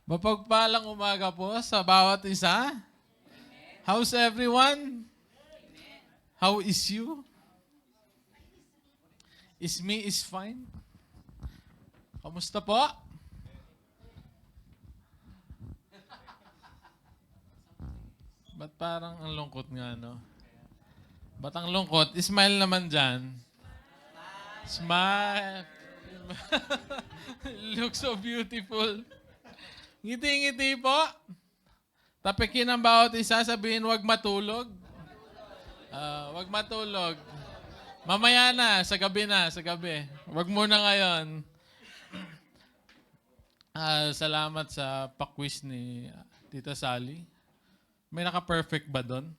Mapagpalang umaga po sa bawat isa. How's everyone? How is you? Is me is fine? Kamusta po? Ba't parang ang lungkot nga, no? Ba't ang lungkot? Smile naman dyan. Smile. Look so beautiful. Ngiti-ngiti po. Tapikin ang bawat isa, sabihin wag matulog. Wag matulog. Mamaya na, sa gabi na, sa gabi. Wag muna ngayon. Salamat sa pa-quiz ni Tita Sally. May naka-perfect ba doon?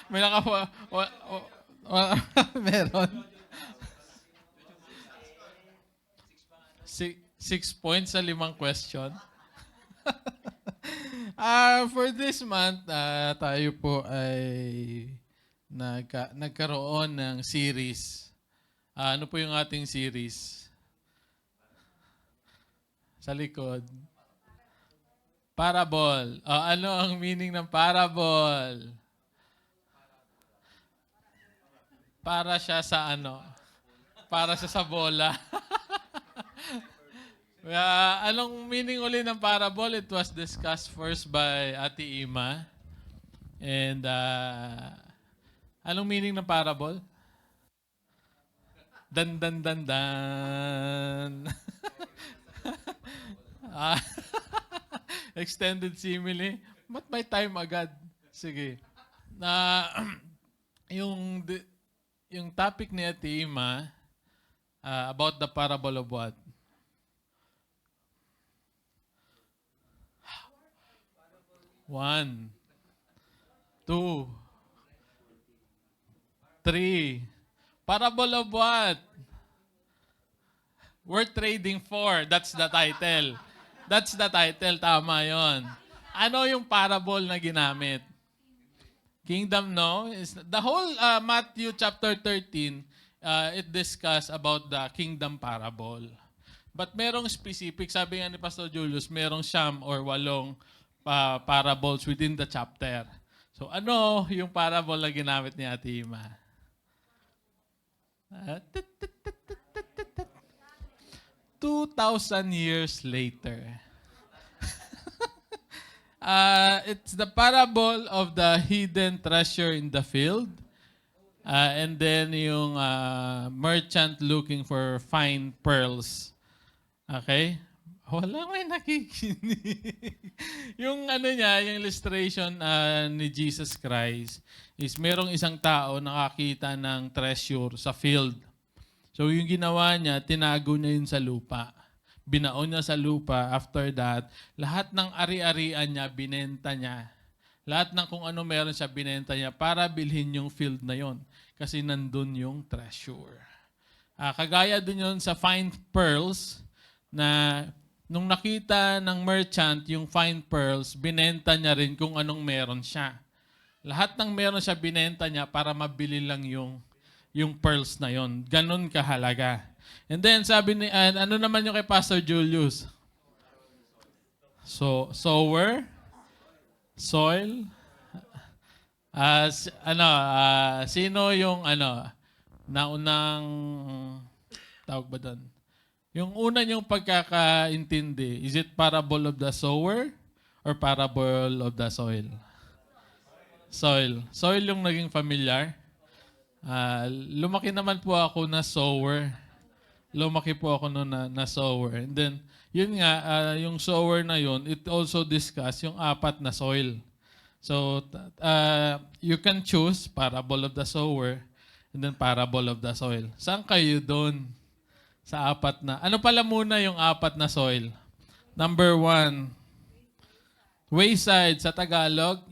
May meron. 6 points sa 5 question. For this month, tayo po ay nagkaroon ng series. Ano po yung ating series? Sa likod. Parable. Ano ang meaning ng parable? Para siya sa ano? Para siya sa bola. Anong meaning uli ng parable? It was discussed first by Ate Ima. And anong meaning ng parable? Dan dan dan dan. Extended simile. Ba't may time agad? Sige. Yung topic ni Ate Ima about the parable of what? One, two, three. Parable of what? We're trading for. That's the title. That's the title. Tama yon. Ano yung parable na ginamit? Kingdom, no? The whole Matthew chapter 13, it discuss about the kingdom parable. But merong specific, sabi nga ni Pastor Julius, merong 9 or 8 parables within the chapter. So ano yung parable na ginamit ni Ate Ima? 2,000 years later. It's the parable of the hidden treasure in the field. And then yung merchant looking for fine pearls. Okay? Wala may nakikinig. Yung ano niya, yung illustration ni Jesus Christ is merong isang tao nakakita ng treasure sa field. So yung ginawa niya, tinago niya yun sa lupa. Binaon niya sa lupa. After that, lahat ng ari-arian niya, binenta niya. Lahat ng kung ano meron siya, binenta niya para bilhin yung field na yon. Kasi nandun yung treasure. Kagaya din yun sa fine pearls na nung nakita ng merchant yung fine pearls, binenta niya rin kung anong meron siya. Lahat ng meron siya, binenta niya para mabili lang yung pearls na yon. Ganon kahalaga. And then sabi ni ano naman yung kay Pastor Julius? So, sower, soil, sino yung naunang tawag ba doon? Yung una yung pagkakaintindi, is it parable of the sower or parable of the soil? Soil. Soil yung naging familiar. Lumaki naman po ako na sower. Lumaki po ako noon na sower. And then, yun nga, yung sower na yun, it also discuss yung 4 na soil. So, you can choose parable of the sower and then parable of the soil. Saan kayo doon? Sa 4 na. Ano pala muna yung 4 na soil? Number 1, wayside sa Tagalog.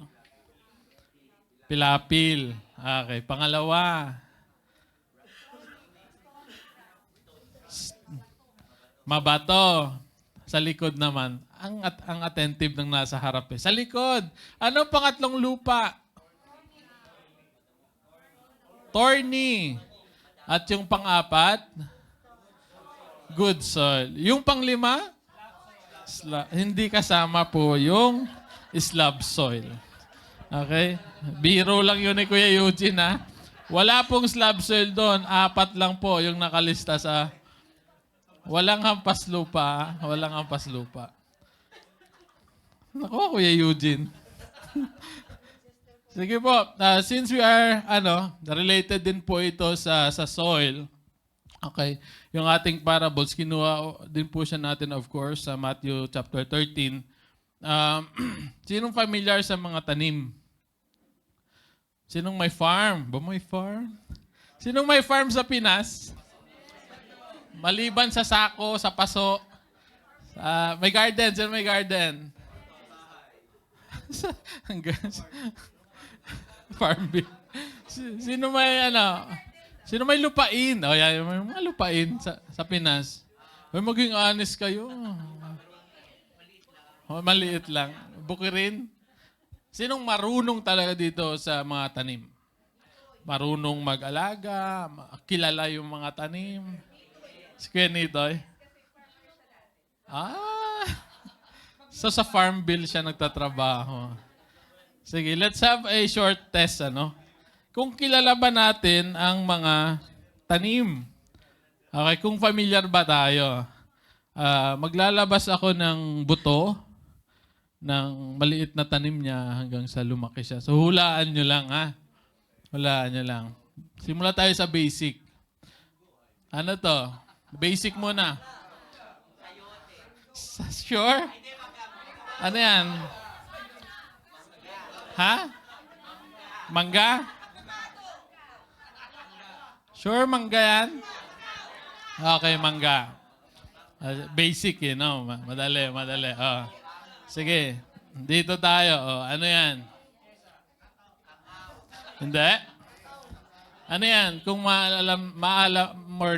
Pilapil. Okay. Pangalawa, mabato. Sa likod naman. Ang attentive ng nasa harap eh. Sa likod. Ano pangatlong lupa? Thorny. At yung pang-4, good soil. Yung pang-5, Hindi kasama po yung slab soil. Okay? Biro lang yun ni Kuya Eugene, ha? Wala pong slab soil doon. 4 lang po yung nakalista sa... Walang hampas lupa, ha? Walang hampas lupa. Naku, Kuya Eugene. Sige po. Since we are, related din po ito sa soil. Okay. Yung ating parables, kinuha din po siya natin, of course, sa Matthew chapter 13. Sinong familiar sa mga tanim? Sinong may farm? Ba may farm? Sinong may farm sa Pinas? Maliban sa sako, sa paso. May garden. Sino may garden? Farm bill. Sino may Sino may lupain? O yan, may mga lupain sa Pinas. May maging honest kayo. Maliit lang. Bukirin. Sinong marunong talaga dito sa mga tanim? Marunong mag-alaga, kilala yung mga tanim. Si Kuya Nitoy. So sa farm bill siya nagtatrabaho. Sige, let's have a short test, Kung kilala ba natin ang mga tanim? Okay, kung familiar ba tayo? Maglalabas ako ng buto ng maliit na tanim niya hanggang sa lumaki siya. So hulaan nyo lang, ha? Hulaan nyo lang. Simula tayo sa basic. Ano to? Basic muna. Sure? Ano yan? Ha? Mangga? Sure, mangga yan? Okay, mangga. Basic, Madali. Sige, dito tayo. Ano yan? Hindi? Ano yan? Kung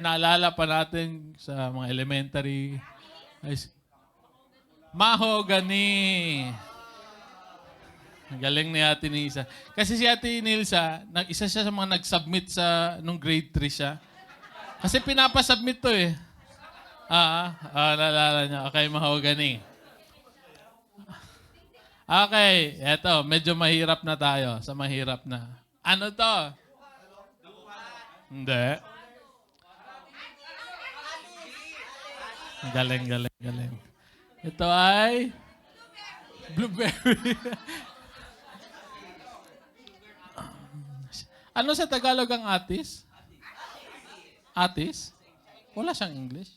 naalala pa natin sa mga elementary. Mahogany. Ang galing ni Ate Nilsa. Kasi si Ate Nilsa, isa siya sa mga nag-submit nung grade 3 siya. Kasi pinapasubmit to eh. Naalala niya. Okay, mahogany. Okay, eto, medyo mahirap na tayo. Sa mahirap na. Ano to? Hindi. Galing. Ito ay blueberry. Ano sa Tagalog ang atis? Atis? Wala siyang English.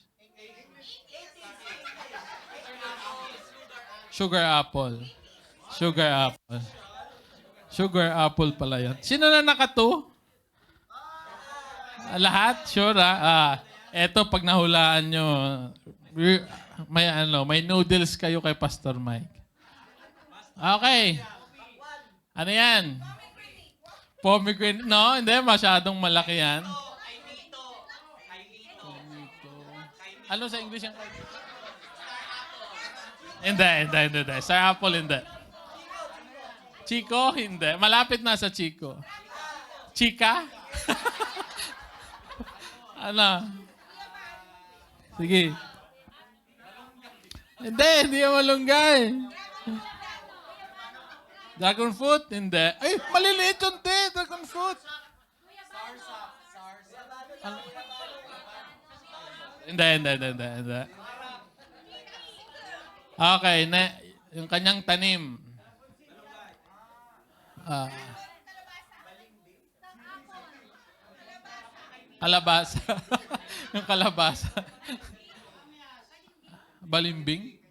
Sugar apple. Sugar apple pala yan. Sino na naka-2? Lahat? Sure, ha? Eto, pag nahulaan nyo, may noodles kayo kay Pastor Mike. Okay. Ano yan? Pomegranate. No, hindi. Masyadong malaki yan. Ano sa English yung Hindi. Star apple, hindi. Chico, hindi. Malapit na sa Chico. Chica? Ano? Sige. Hindi yung malunggay. Dragon fruit? Hindi. Ay, maliliit yun, dragon fruit. Hindi. Okay, yung kanyang tanim. Kalabasa. Yung kalabasa. Balimbing?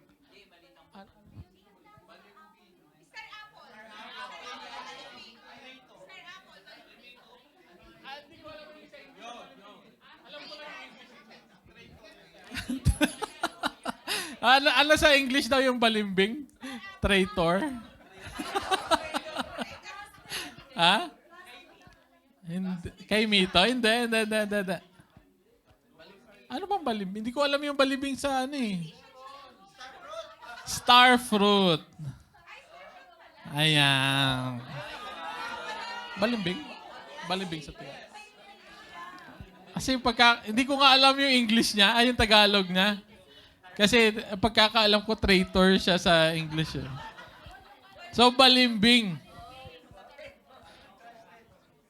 Ano sa English daw yung balimbing? Traitor? Ha? Hindi. Kay Mito? Hindi. Ano bang balimbing? Hindi ko alam yung balimbing sa Star fruit. Ayan. Balimbing? Balimbing sa tiyan. Kasi hindi ko nga alam yung English niya, yung Tagalog niya. Kasi pagkakaalam ko, traitor siya sa English. Eh. So, balimbing.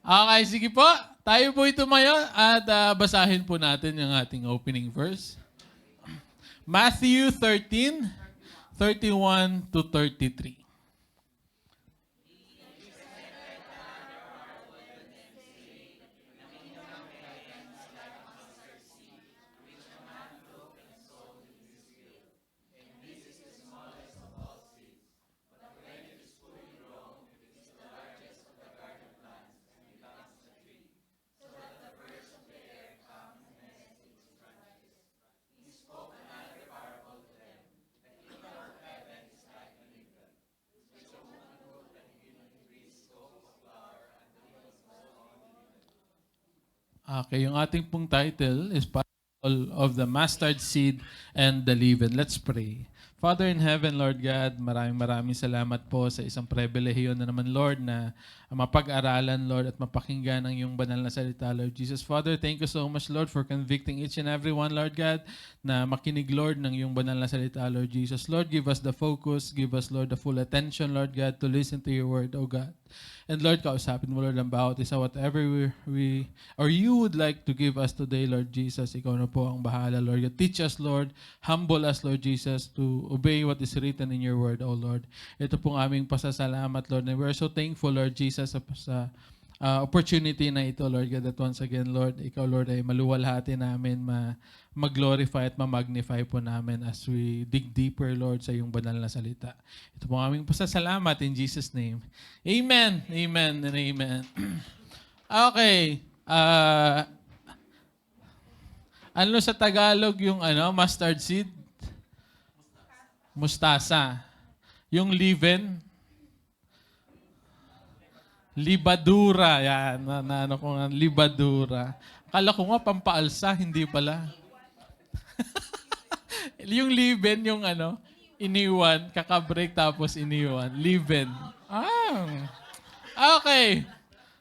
Okay, sige po. Tayo po tumayo at basahin po natin yung ating opening verse. Matthew 13:31 to 33. Okay, yung ating pong title is Parable of the Mustard Seed and the Leaven. Let's pray. Father in heaven, Lord God, maraming salamat po sa isang pribilehiyo na naman, Lord, na mapag-aralan, Lord, at mapakinggan ang iyong banal na salita, Lord Jesus. Father, thank you so much, Lord, for convicting each and every one, Lord God, na makinig, Lord, ng iyong banal na salita, Lord Jesus. Lord, give us the focus, give us, Lord, the full attention, Lord God, to listen to your word, O God. And Lord, kausapin mo, Lord, ang bawat isa, whatever we or you would like to give us today, Lord Jesus, ikaw na po ang bahala, Lord. Teach us, Lord. Humble us, Lord Jesus, to obey what is written in your word, O Lord. Ito pong aming pasasalamat, Lord. And we're so thankful, Lord Jesus, sa opportunity na ito, Lord God, that once again, Lord, ikaw, Lord, ay maluwalhati namin, mag-glorify at ma-magnify po namin as we dig deeper, Lord, sa iyong banal na salita. Ito po aming pasasalamat in Jesus' name. Amen, amen, and amen. Okay. Ano sa Tagalog yung mustard seed? Mustasa. Yung leaven? Libadura. Yan. Ano ko nga, libadura. Akala ko nga pampaalsa, hindi pala. Yung leaven, yung iniwan, kakabreak tapos iniwan. Leaven. Okay.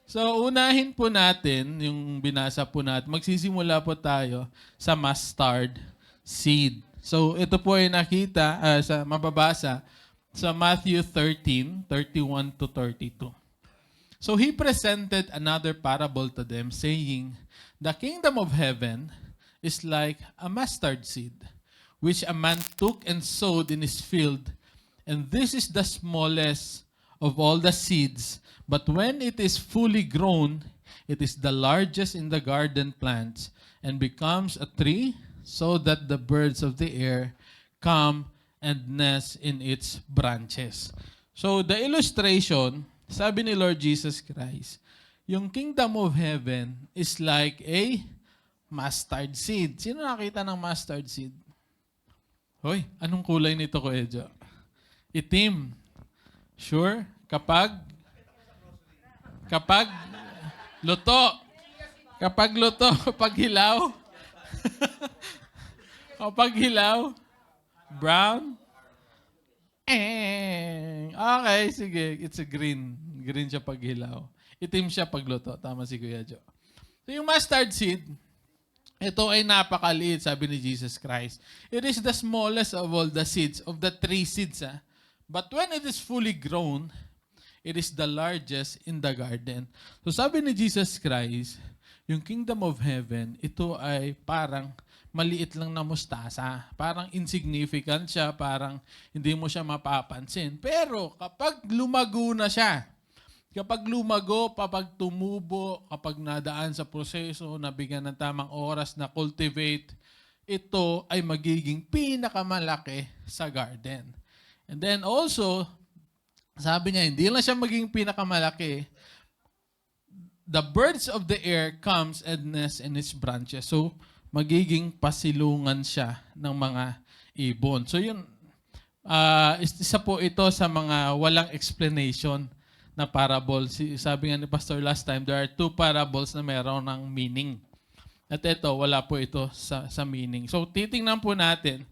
So, unahin po natin yung binasa po natin. Magsisimula po tayo sa mustard seed. So, ito po ay nakita, mababasa sa Matthew 13:31 to 32. So, he presented another parable to them, saying, "The kingdom of heaven is like a mustard seed, which a man took and sowed in his field. And this is the smallest of all the seeds, but when it is fully grown, it is the largest in the garden plants, and becomes a tree, so that the birds of the air come and nest in its branches." So the illustration, sabi ni Lord Jesus Christ, yung kingdom of heaven is like a mustard seed. Sino nakita ng mustard seed? Hoy, anong kulay nito, Kuya Jo? Itim. Sure? Kapag luto. Kapag luto, pag hilaw. Kapag hilaw, brown. Okay, sige. It's a green. Green siya pag hilaw. Itim siya pag luto. Tama si Kuya Jo. So yung mustard seed, ito ay napakaliit, sabi ni Jesus Christ. It is the smallest of all the seeds, of the three seeds. But when it is fully grown, it is the largest in the garden. So sabi ni Jesus Christ, yung kingdom of heaven, ito ay parang maliit lang na mustasa. Parang insignificant siya, parang hindi mo siya mapapansin. Pero kapag lumago na siya, kapag lumago, kapag tumubo, kapag nadaan sa proseso, nabigyan ng tamang oras na cultivate, ito ay magiging pinakamalaki sa garden. And then also, sabi niya, hindi lang siya magiging pinakamalaki. The birds of the air comes and nest in its branches. So, magiging pasilungan siya ng mga ibon. So, yun, isa po ito sa mga walang explanation na parable. Sabi nga ni Pastor last time, there are two parables na meron ng meaning. At ito, wala po ito sa meaning. So, titingnan po natin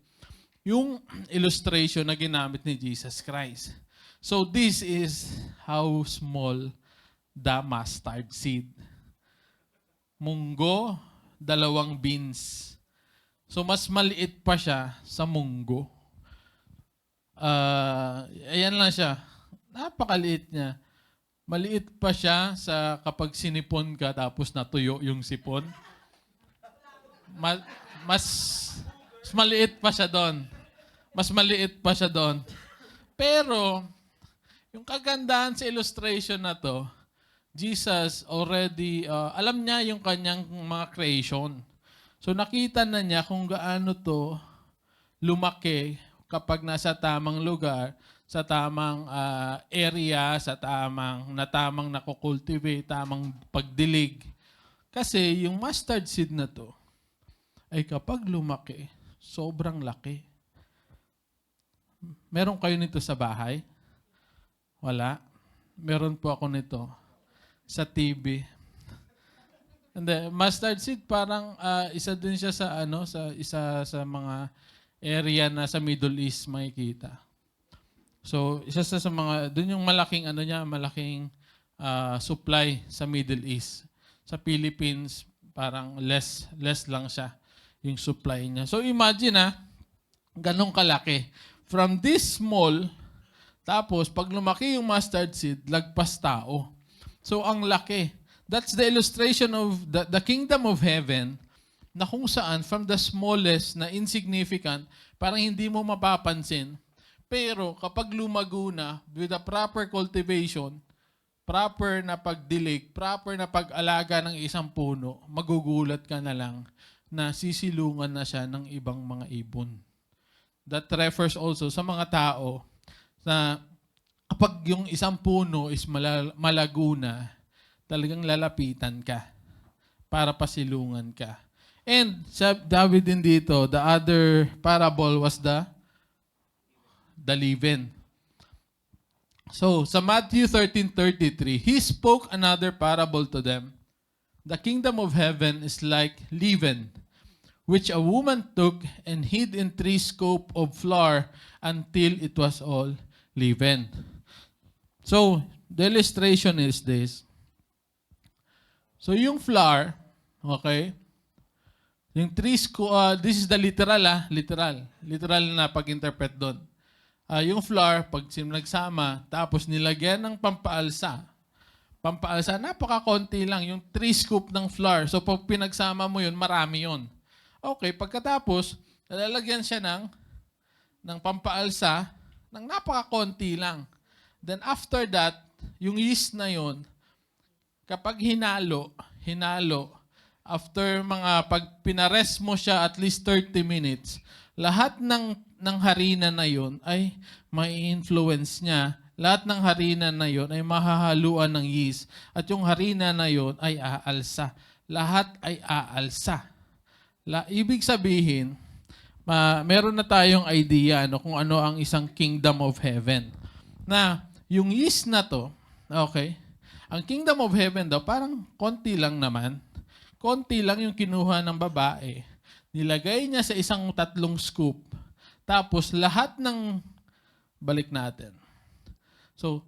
yung illustration na ginamit ni Jesus Christ. So, this is how small the mustard seed. Munggo, 2 beans. So mas maliit pa siya sa munggo. Ayan lang siya. Napakaliit niya. Maliit pa siya sa kapag sinipon ka tapos natuyo yung sipon. Ma- mas, mas maliit pa siya doon. Mas maliit pa siya doon. Pero, yung kagandahan sa illustration na to, Jesus already, alam niya yung kanyang mga creation. So nakita na niya kung gaano to lumaki kapag nasa tamang lugar, sa tamang area, sa tamang nakukultivate, tamang pagdilig. Kasi yung mustard seed na to, ay kapag lumaki, sobrang laki. Meron kayo nito sa bahay? Wala. Meron po ako nito sa TV. Hindi, mustard seed parang isa din siya sa isa sa mga area na sa Middle East makikita. So, isa sa mga doon yung malaking malaking supply sa Middle East. Sa Philippines parang less lang siya yung supply niya. So, imagine ganong kalaki. From this small, tapos pag lumaki yung mustard seed, lagpas tao. So, ang laki. That's the illustration of the kingdom of heaven na kung saan from the smallest na insignificant, parang hindi mo mapapansin. Pero kapag lumago na with the proper cultivation, proper na pagdilig, proper na pag-alaga ng isang puno, magugulat ka na lang na sisilungan na siya ng ibang mga ibon. That refers also sa mga tao na kapag yung isang puno is malago na, talagang lalapitan ka para pasilungan ka. And sa David din dito, the other parable was the leaven. So, sa Matthew 13:33, he spoke another parable to them. The kingdom of heaven is like leaven, which a woman took and hid in 3 scoop of flour until it was all leavened. So, the illustration is this. So, yung flour, okay, yung 3 scoop, this is the literal na pag-interpret doon. Yung flour, pag nagsama, tapos nilagyan ng pampaalsa. Pampaalsa, napaka-konti lang, yung 3 scoop ng flour. So, pag pinagsama mo yun, marami yun. Okay, pagkatapos, nalalagyan siya ng pampaalsa, ng napaka-konti lang. Then after that, yung yeast na yun, kapag hinalo, after pag pinares mo siya at least 30 minutes, lahat ng harina na yon ay may influence niya. Lahat ng harina na yon ay mahahaluan ng yeast. At yung harina na yon ay aalsa. Lahat ay aalsa. Ibig sabihin, meron na tayong idea kung ano ang isang kingdom of heaven. Na yung yeast na to, okay, ang kingdom of heaven daw, parang konti lang naman. Konti lang yung kinuha ng babae. Nilagay niya sa isang 3 scoop. Tapos lahat balik natin. So,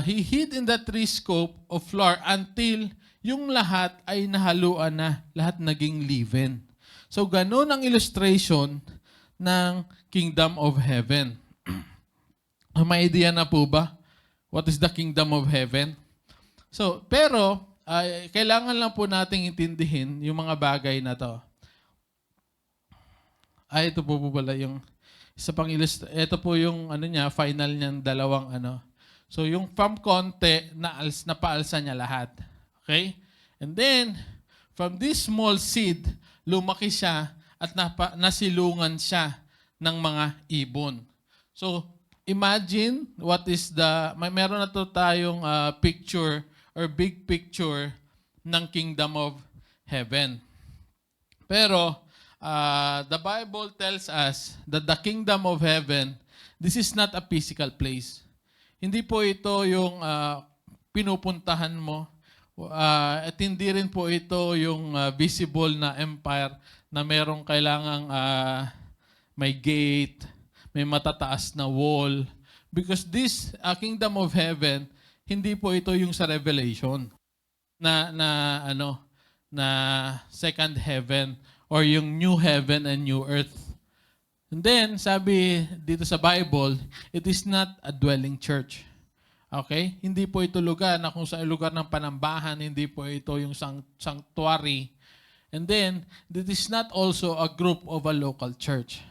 he hid in the 3 scoop of flour until yung lahat ay nahaluan na. Lahat naging leaven. So, ganun ang illustration ng kingdom of heaven. May idea na po ba? What is the kingdom of heaven? So, pero, kailangan lang po nating intindihin yung mga bagay na to. Ito po pala yung isa pang ito po yung final niyang dalawang So, yung from konti, napaalsa niya lahat. Okay? And then, from this small seed, lumaki siya at nasilungan siya ng mga ibon. So, imagine what is meron na to tayong picture or big picture ng kingdom of heaven. Pero, the Bible tells us that the kingdom of heaven, this is not a physical place. Hindi po ito yung pinupuntahan mo. At hindi rin po ito yung visible na empire na merong kailangang may gate, may matataas na wall. Because this kingdom of heaven, hindi po ito yung sa Revelation na second heaven or yung new heaven and new earth. And then, sabi dito sa Bible, it is not a dwelling church. Okay? Hindi po ito lugar na kung sa lugar ng panambahan, hindi po ito yung sanctuary. And then, it is not also a group of a local church.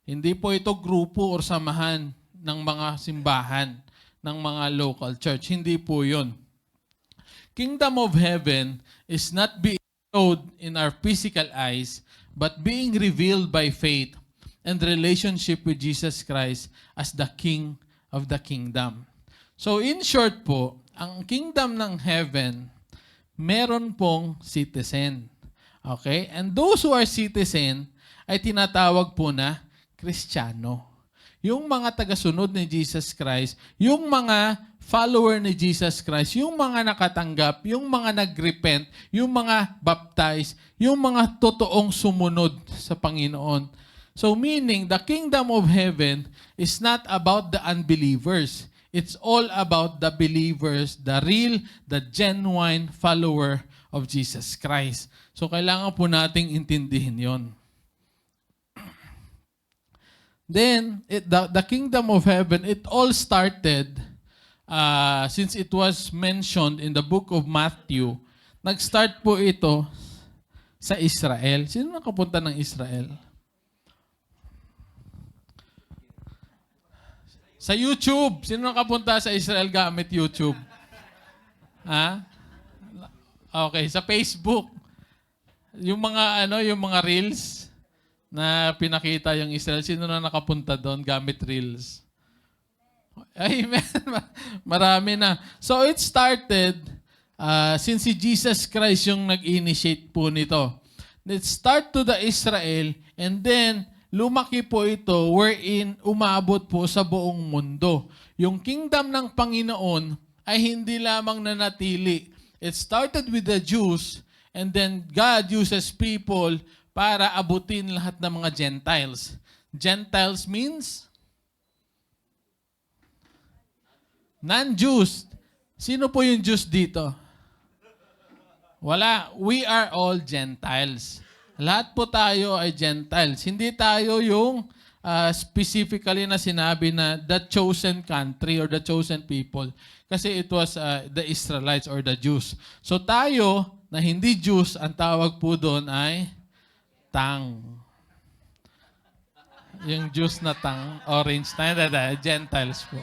Hindi po ito grupo or samahan ng mga simbahan ng mga local church. Hindi po yun. Kingdom of heaven is not being showed in our physical eyes, but being revealed by faith and relationship with Jesus Christ as the King of the kingdom. So in short po, ang kingdom ng heaven, meron pong citizen. Okay? And those who are citizen ay tinatawag po na Kristiyano. Yung mga tagasunod ni Jesus Christ, yung mga follower ni Jesus Christ, yung mga nakatanggap, yung mga nagrepent, yung mga baptized, yung mga totoong sumunod sa Panginoon. So meaning, the kingdom of heaven is not about the unbelievers. It's all about the believers, the real, the genuine follower of Jesus Christ. So kailangan po nating intindihin yon. Then, the kingdom of heaven, it all started, since it was mentioned in the book of Matthew, nag-start po ito sa Israel. Sino nakapunta ng Israel? Sa YouTube. Sino nakapunta sa Israel gamit YouTube? Ha? Okay, sa Facebook. Yung mga yung mga reels na pinakita yung Israel, sino na nakapunta doon gamit reels? Amen. Marami na. So it started since si Jesus Christ yung nag-initiate po nito. It start to the Israel and then lumaki po ito wherein umabot po sa buong mundo. Yung kingdom ng Panginoon ay hindi lamang nanatili. It started with the Jews and then God uses people para abutin lahat ng mga Gentiles. Gentiles means non-Jews. Sino po yung Jews dito? Wala. We are all Gentiles. Lahat po tayo ay Gentiles. Hindi tayo yung specifically na sinabi na the chosen country or the chosen people. Kasi it was the Israelites or the Jews. So tayo na hindi Jews, ang tawag po doon ay tang. Yung Jews na tang, orange na, Gentiles po.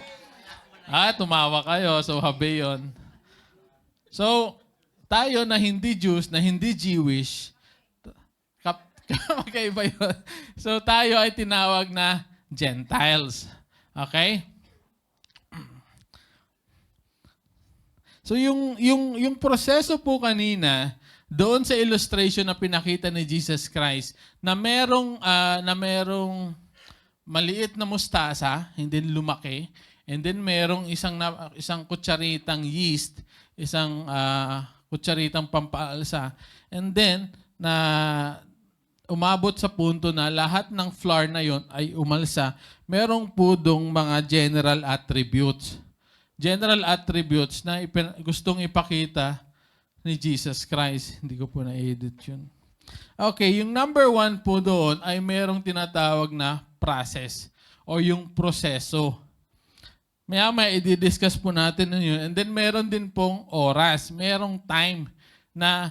Tumawa kayo, so habi yun. So, tayo na hindi Jews, na hindi Jewish, magkaiba yun. So, tayo ay tinawag na Gentiles. Okay? So, yung proseso po kanina, doon sa illustration na pinakita ni Jesus Christ, na merong maliit na mustasa, hindi lumaki, and then merong isang kutsaritang yeast, isang kutsaritang pampaalsa, and then na umabot sa punto na lahat ng flour na yon ay umalsa, merong pudong mga general attributes. General attributes na gustong ipakita ni Jesus Christ. Hindi ko po na-edit yun. Okay, yung number 1 po doon ay merong tinatawag na process o yung proseso. Maya-maya i-discuss po natin yun. And then meron din pong oras. Merong time na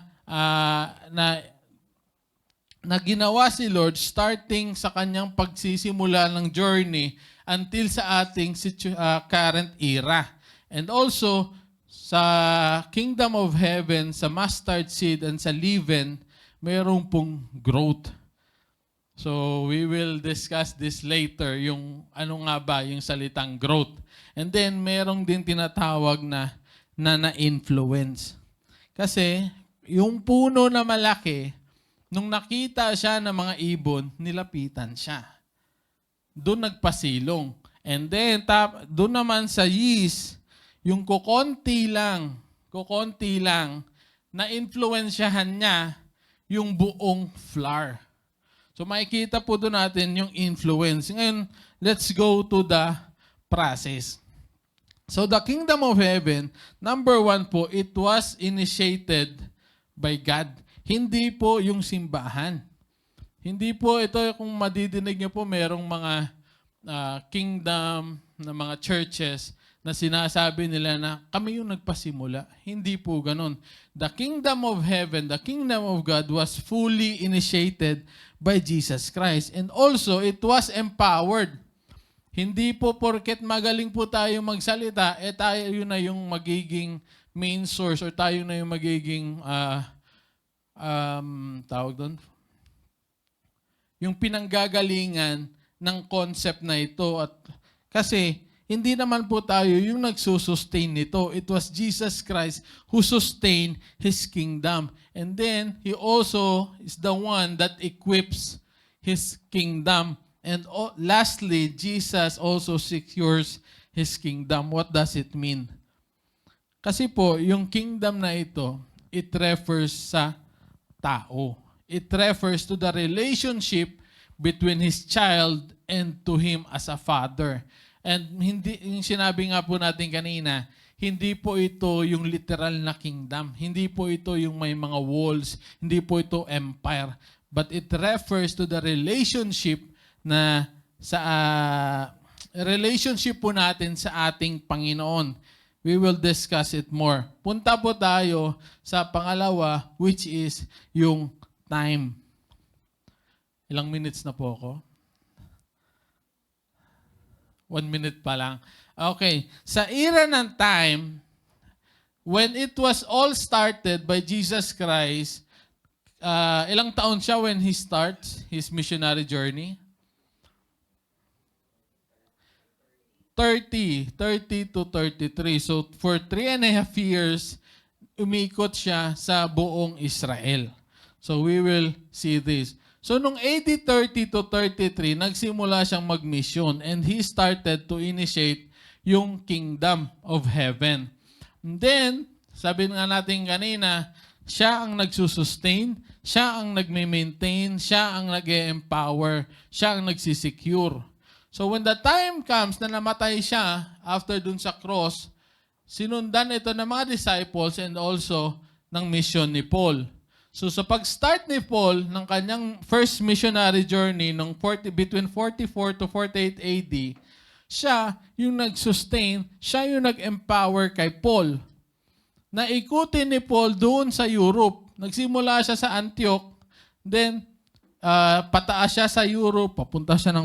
ginawa si Lord starting sa kanyang pagsisimula ng journey until sa ating current era. And also, sa kingdom of heaven, sa mustard seed and sa leaven, mayroong pong growth. So, we will discuss this later, yung ano nga ba yung salitang growth. And then, merong din tinatawag na na-influence. Kasi, yung puno na malaki, nung nakita siya ng mga ibon, nilapitan siya. Doon nagpasilong. And then, doon naman sa yeast, yung kukonti lang, na-influensyahan niya yung buong flour. So makikita po doon natin yung influence. Ngayon, let's go to the process. So the kingdom of heaven, number 1 po, it was initiated by God. Hindi po yung simbahan. Hindi po ito kung madidinig niyo po merong mga kingdom na mga churches na sinasabi nila na kami yung nagpasimula. Hindi po ganun. The kingdom of heaven, the kingdom of God was fully initiated by Jesus Christ. And also, it was empowered. Hindi po porket magaling po tayo magsalita, tayo yun na yung magiging main source or tayo na yung magiging tawag doon, yung pinanggagalingan ng concept na ito. At kasi hindi naman po tayo yung nagsusustain nito. It was Jesus Christ who sustained His kingdom. And then, He also is the one that equips His kingdom. And lastly, Jesus also secures His kingdom. What does it mean? Kasi po, yung kingdom na ito, it refers sa tao. It refers to the relationship between His child and to Him as a father. And hindi, yung sinabi nga po natin kanina, hindi po ito yung literal na kingdom. Hindi po ito yung may mga walls. Hindi po ito empire. But it refers to the relationship na sa relationship po natin sa ating Panginoon. We will discuss it more. Punta po tayo sa pangalawa, which is yung time. Ilang minutes na po ako? 1 minute pa lang. Okay. Sa era ng time, when it was all started by Jesus Christ, ilang taon siya when He starts His missionary journey? 30 to 33. So, for 3.5 years, umikot siya sa buong Israel. So, we will see this. So, nung AD 30 to 33, nagsimula siyang mag-mission and he started to initiate yung kingdom of heaven. And then, sabi nga natin kanina, siya ang nagsusustain, siya ang nagme-maintain, siya ang nag-empower, siya ang nagsisecure. So, when the time comes na namatay siya after dun sa cross, sinundan ito ng mga disciples and also ng mission ni Paul. So sa pag-start ni Paul ng kanyang first missionary journey between 44 to 48 AD, siya yung nag-sustain, siya yung nag-empower kay Paul. Naikutin ni Paul doon sa Europe. Nagsimula siya sa Antioch, then pataas siya sa Europe, papunta siya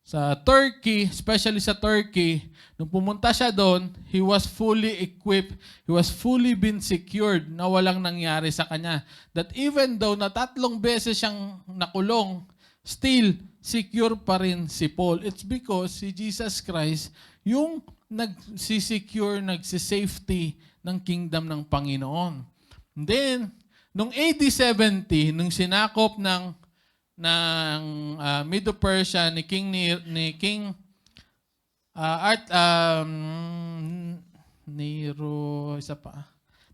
sa Turkey, especially sa Turkey. Nung pumunta siya doon, he was fully equipped. He was fully been secured na walang nangyari sa kanya. That even though na 3 beses siyang nakulong, still secure pa rin si Paul. It's because si Jesus Christ yung nagsisecure, nagsisafety ng kingdom ng Panginoon. And then, nung AD 70, nung sinakop ng Medo-Persia ni King Nero, isa pa.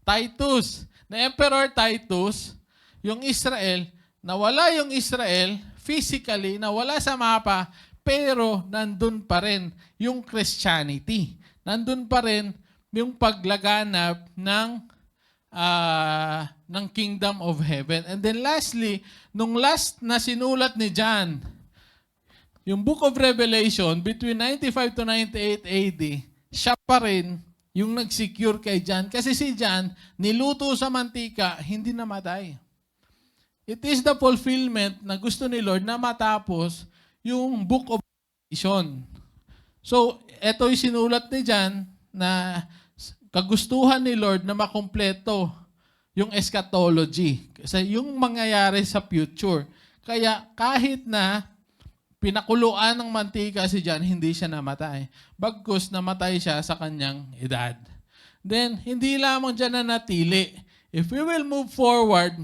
Titus. Na Emperor Titus, yung Israel, nawala yung Israel, physically, nawala sa mapa, pero nandun pa rin yung Christianity. Nandun pa rin yung paglaganap ng Kingdom of Heaven. And then lastly, nung last na sinulat ni John, yung Book of Revelation, between 95 to 98 AD, siya pa rin yung nag-secure kay John. Kasi si John, niluto sa mantika, hindi namatay. It is the fulfillment na gusto ni Lord na matapos yung Book of Revelation. So, ito yung sinulat ni John na kagustuhan ni Lord na makumpleto yung eschatology. Kasi yung mangyayari sa future. Kaya kahit na pinakuluan ng mantika si John, hindi siya namatay. Bagkus namatay siya sa kanyang edad. Then, hindi lamang dyan na natili. If we will move forward,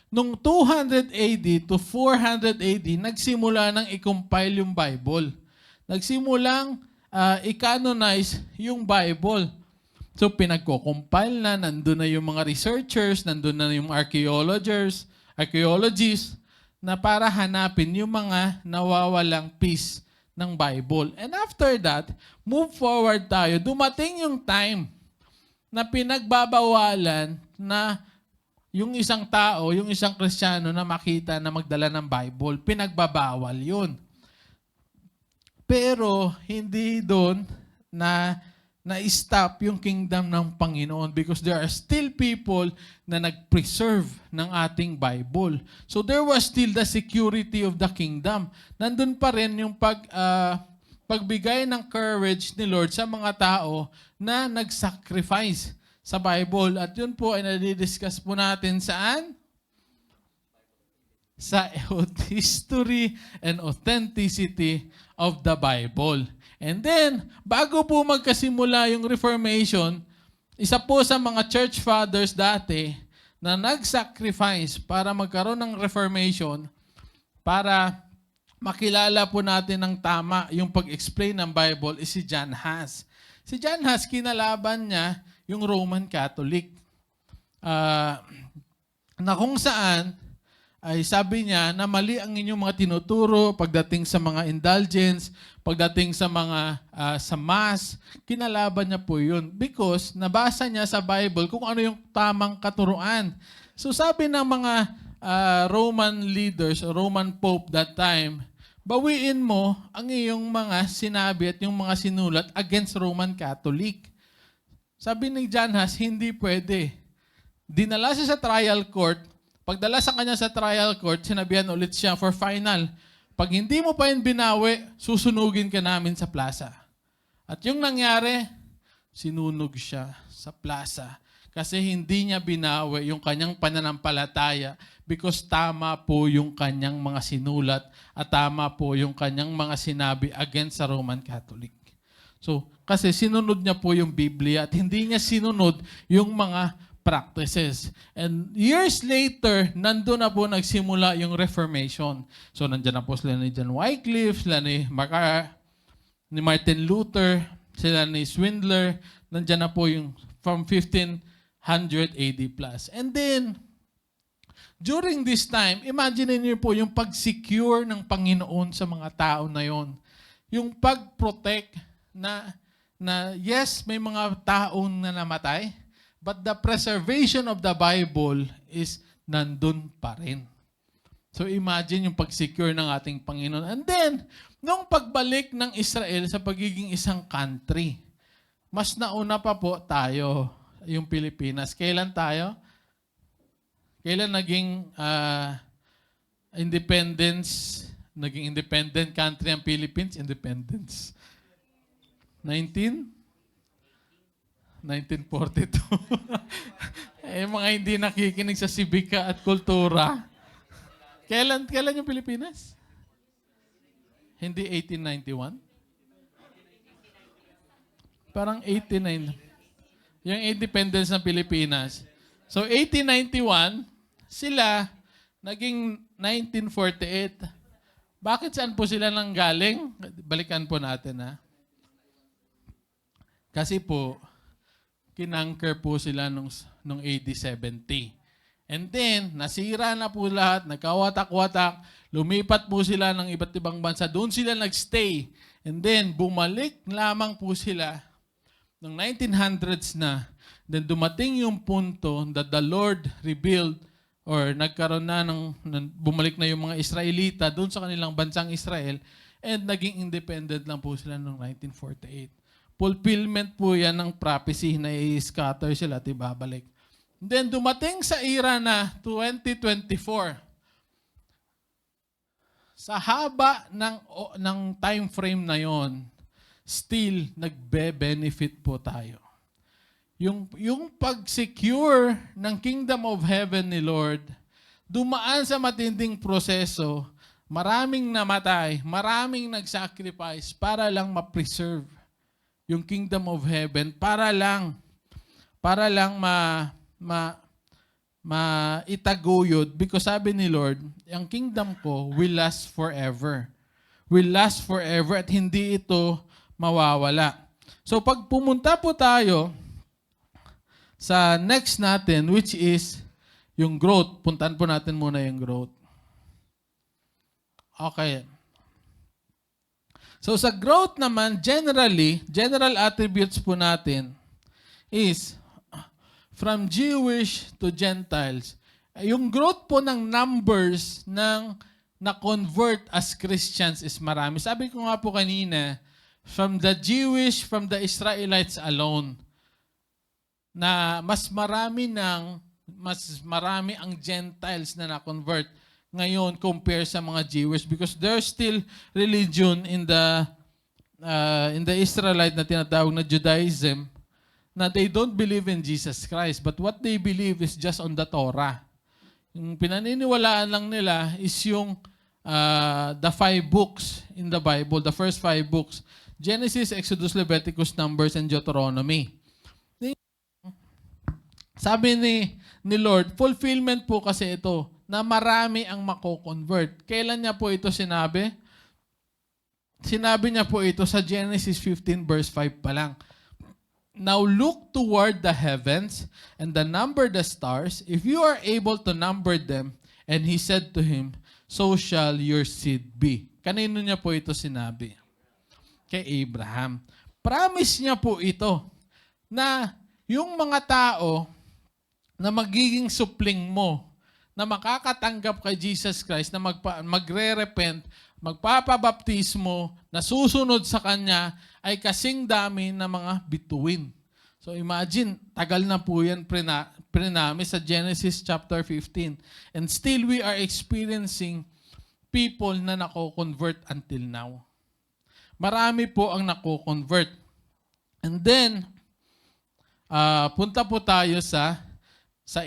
nung 200 AD to 400 AD, nagsimula nang i-compile yung Bible. Nagsimulang i-canonize yung Bible. So, pinagko-compile na, nandun na yung mga researchers, nandun na yung archaeologists, na para hanapin yung mga nawawalang piece ng Bible. And after that, move forward tayo. Dumating yung time na pinagbabawalan na yung isang tao, yung isang Kristiyano na makita na magdala ng Bible, pinagbabawal yun. Pero hindi doon na-stop yung kingdom ng Panginoon because there are still people na nag-preserve ng ating Bible. So there was still the security of the kingdom. Nandun pa rin yung pagbigay ng courage ni Lord sa mga tao na nag-sacrifice sa Bible. At yun po ay nadidiscuss po natin saan? Sa history and authenticity of the Bible. And then, bago po magkasimula yung Reformation, isa po sa mga church fathers dati na nag-sacrifice para magkaroon ng Reformation para makilala po natin ng tama yung pag-explain ng Bible is si John Huss. Si John Huss, kinalaban niya yung Roman Catholic. Na kung saan ay sabi niya na mali ang inyong mga tinuturo pagdating sa mga indulgence, pagdating sa mga sa mass, kinalaban niya po yun because nabasa niya sa Bible kung ano yung tamang katuruan. So sabi ng mga Roman leaders, Roman Pope that time, bawiin mo ang iyong mga sinabi at yung mga sinulat against Roman Catholic. Sabi ni John Huss, hindi pwede. Dinala siya sa trial court. Pagdala sa kanya sa trial court, sinabihan ulit siya for final. Pag hindi mo pa yun binawi, susunugin ka namin sa plaza. At yung nangyari, sinunog siya sa plaza. Kasi hindi niya binawi yung kanyang pananampalataya because tama po yung kanyang mga sinulat at tama po yung kanyang mga sinabi against sa Roman Catholic. So, kasi sinunod niya po yung Biblia at hindi niya sinunod yung mga practices. And years later, nandun na po nagsimula yung Reformation. So, nandyan na po sila ni John Wycliffe, sila ni Martin Luther, sila ni Swindler. Nandyan na po yung from 1500 AD plus. And then, during this time, imagine niyo po yung pag-secure ng Panginoon sa mga tao na yon. Yung pag-protect na yes, may mga taong na namatay, but the preservation of the Bible is nandun pa rin. So imagine yung pag-secure ng ating Panginoon. And then, nung pagbalik ng Israel sa pagiging isang country, mas nauna pa po tayo, yung Pilipinas. Kailan tayo? Kailan naging naging independent country ang Philippines? Independence. 1942. Mga hindi nakikinig sa sibika at kultura. Kailan yung Pilipinas? Hindi 1891? Parang 89. Yung independence ng Pilipinas. So 1891, sila naging 1948. Bakit saan po sila nanggaling? Balikan po natin ha. Kasi po, kinanker po sila nung AD 70. And then, nasira na po lahat, nagkawatak-watak, lumipat po sila ng iba't ibang bansa. Doon sila nagstay. And then, bumalik lamang po sila ng 1900s na. Then, dumating yung punto that the Lord revealed or nagkaroon na bumalik na yung mga Israelita doon sa kanilang bansang Israel and naging independent lang po sila noong 1948. Fulfillment po yan ng prophecy na i-scatter sila at ibabalik. Then dumating sa era na 2024. Sa haba ng time frame na yon, still nagbe-benefit po tayo. Yung pag-secure ng Kingdom of Heaven ni Lord, dumaan sa matinding proseso, maraming namatay, maraming nag-sacrifice para lang ma-preserve yung Kingdom of Heaven para lang itaguyod because sabi ni Lord, ang kingdom ko will last forever. Will last forever at hindi ito mawawala. So pag pumunta po tayo sa next natin which is yung growth. Puntahan po natin muna yung growth. Okay. So sa growth naman, general attributes po natin is from Jewish to Gentiles. Yung growth po ng numbers ng na-convert as Christians is marami. Sabi ko nga po kanina, from the Jewish, from the Israelites alone, na mas marami ang Gentiles na na-convert ngayon compare sa mga Jewish, because there's still religion in the Israelite na tinatawag na Judaism, na they don't believe in Jesus Christ, but what they believe is just on the Torah. Yung pinaniniwalaan lang nila is yung the 5 books in the Bible, the first 5 books, Genesis, Exodus, Leviticus, Numbers, and Deuteronomy. Sabi ni Lord, fulfillment po kasi ito, na marami ang mako-convert. Kailan niya po ito sinabi? Sinabi niya po ito sa Genesis 15 verse 5 pa lang. Now look toward the heavens and number the stars, if you are able to number them. And he said to him, so shall your seed be. Kanino niya po ito sinabi? Kay Abraham. Promise niya po ito na yung mga tao na magiging supling mo, na makakatanggap kay Jesus Christ, na magre-repent, magpapabaptismo, na susunod sa Kanya, ay kasing dami na mga bituin. So imagine, tagal na po yan prinamis sa Genesis chapter 15. And still we are experiencing people na nako-convert until now. Marami po ang nako-convert. And then, punta po tayo sa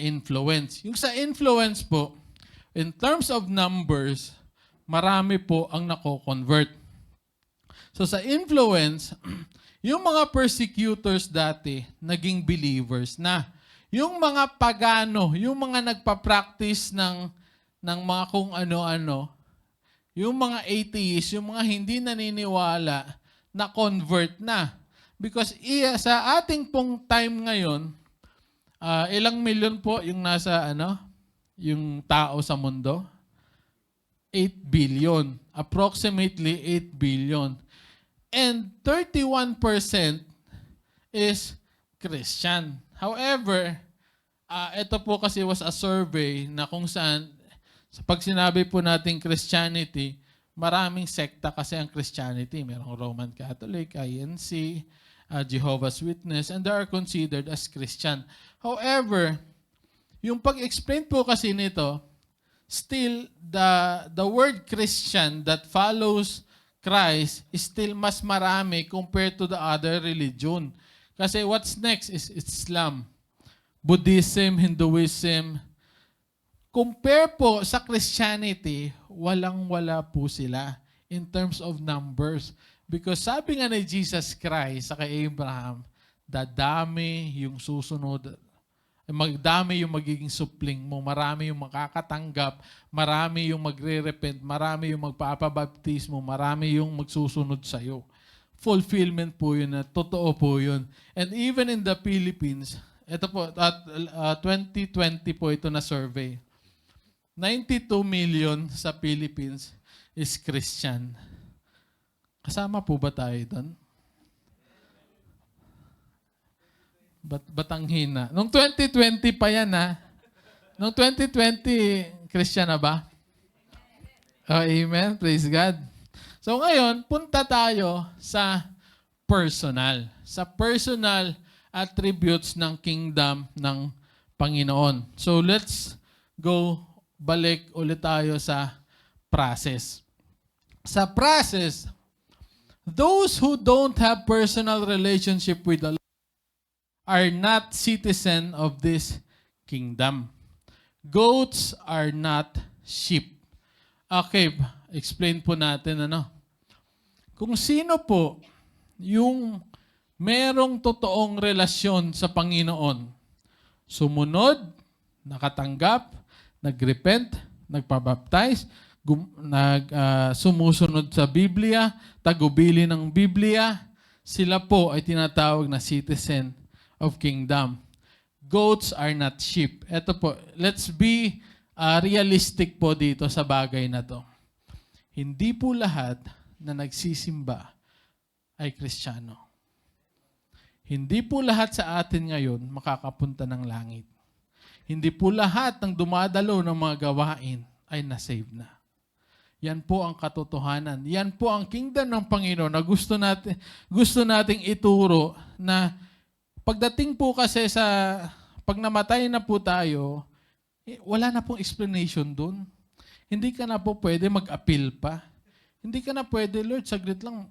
influence. Yung sa influence po, in terms of numbers, marami po ang nako-convert. So sa influence, yung mga persecutors dati, naging believers na. Yung mga pagano, yung mga nagpa-practice ng mga kung ano-ano, yung mga atheists, yung mga hindi naniniwala, na convert na. Because sa ating pong time ngayon, ilang milyon po yung nasa yung tao sa mundo? 8 billion. Approximately 8 billion. And 31% is Christian. However, ito po kasi was a survey na kung saan, pag sinabi po natin Christianity, maraming sekta kasi ang Christianity. Merong Roman Catholic, INC, Jehovah's Witness, and they are considered as Christian. However, yung pag-explain po kasi nito, still the word Christian that follows Christ is still mas marami compared to the other religion. Kasi what's next is Islam, Buddhism, Hinduism. Compare po sa Christianity, walang-wala po sila in terms of numbers. Because sabi nga ni Jesus Christ sa kay Abraham, dadami yung susunod, magdami yung magiging supling mo, marami yung makakatanggap, marami yung magre-repent, marami yung magpapabaptismo, marami yung magsusunod sa'yo. Fulfillment po yun, totoo po yun. And even in the Philippines, ito po, 2020 po ito na survey. 92 million sa Philippines is Christian. Kasama po ba tayo doon? Ba't ang hina? Noong 2020 pa yan, ha? Noong 2020, Christian na ba? Oh, amen. Praise God. So ngayon, punta tayo sa personal. Sa personal attributes ng kingdom ng Panginoon. So let's balik ulit tayo sa process. Sa process, those who don't have personal relationship with the Lord are not citizen of this kingdom. Goats are not sheep. Okay, explain po natin Kung sino po yung merong totoong relasyon sa Panginoon, sumunod, nakatanggap, nagrepent, nagpabaptize, sumusunod sa Biblia, tagubili ng Biblia, sila po ay tinatawag na citizen of kingdom. Goats are not sheep. Ito po, let's be realistic po dito sa bagay na to. Hindi po lahat na nagsisimba ay Kristiyano. Hindi po lahat sa atin ngayon makakapunta ng langit. Hindi po lahat ng dumadalo ng mga gawain ay nasave na. Yan po ang katotohanan. Yan po ang kingdom ng Panginoon na gusto nating ituro na pagdating po kasi sa pag namatay na po tayo, wala na pong explanation dun. Hindi ka na po pwede mag-appeal pa. Hindi ka na pwede, Lord, saglit lang,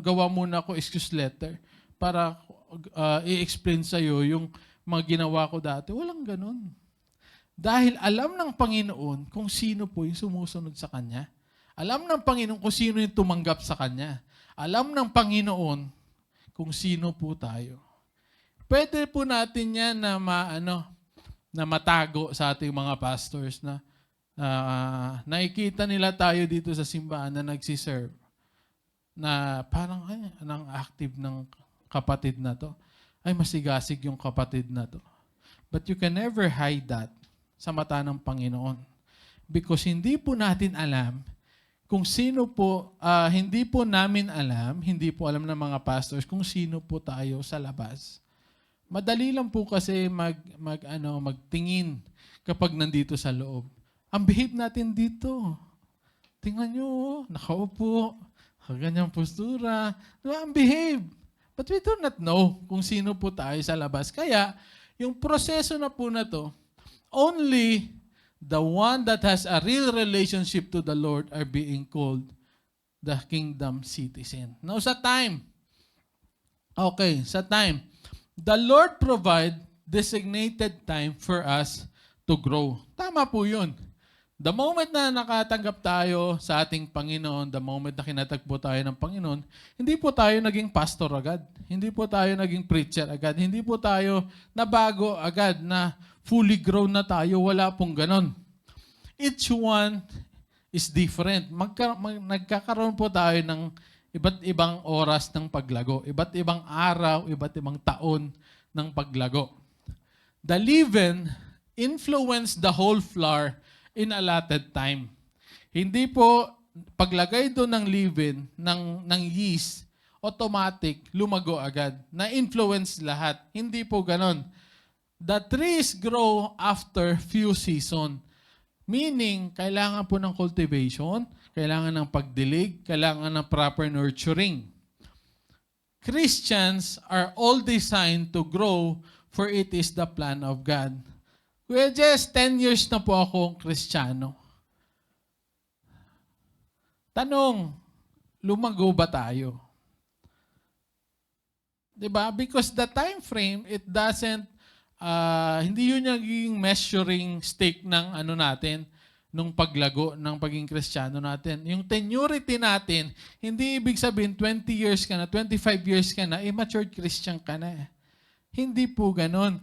gawa muna ako excuse letter para i-explain sa'yo yung mga ginawa ko dati. Walang ganun. Dahil alam ng Panginoon kung sino po yung sumusunod sa Kanya. Alam ng Panginoon kung sino yung tumanggap sa Kanya. Alam ng Panginoon kung sino po tayo. Pwede po natin yan na na matago sa ating mga pastors na nakikita nila tayo dito sa simbahan na nagsiserve. Na parang ang active ng kapatid na to. Ay, masigasig yung kapatid na to. But you can never hide that sa mata ng Panginoon. Because hindi po natin alam kung sino po, hindi po namin alam, hindi po alam ng mga pastors kung sino po tayo sa labas. Madali lang po kasi magtingin kapag nandito sa loob. Ang behave natin dito. Tingnan nyo, nakaupo, ganyang postura. Diba, ang behave. But we do not know kung sino po tayo sa labas. Kaya, yung proseso na po na to, only the one that has a real relationship to the Lord are being called the kingdom citizen. Now, sa time, the Lord provide designated time for us to grow. Tama po yun. The moment na nakatanggap tayo sa ating Panginoon, the moment na kinatagpo tayo ng Panginoon, hindi po tayo naging pastor agad. Hindi po tayo naging preacher agad. Hindi po tayo nabago agad na fully grown na tayo. Wala pong ganon. Each one is different. Nagkakaroon po tayo ng iba't ibang oras ng paglago. Iba't ibang araw, iba't ibang taon ng paglago. The leaven influenced the whole flour in allotted time. Hindi po paglagay doon ng leaven, ng yeast, automatic, lumago agad. Na-influence lahat. Hindi po ganon. The trees grow after few season. Meaning, kailangan po ng cultivation, kailangan ng pagdilig, kailangan ng proper nurturing. Christians are all designed to grow, for it is the plan of God. Kuya Jess, 10 years na po akong Kristiyano. Tanong, lumago ba tayo? Diba? Because the time frame, it doesn't, hindi yun yung measuring stick ng natin, nung paglago ng pagiging Kristiyano natin. Yung tenurity natin, hindi ibig sabihin 20 years ka na, 25 years ka na, matured Christian ka na. Hindi po ganon.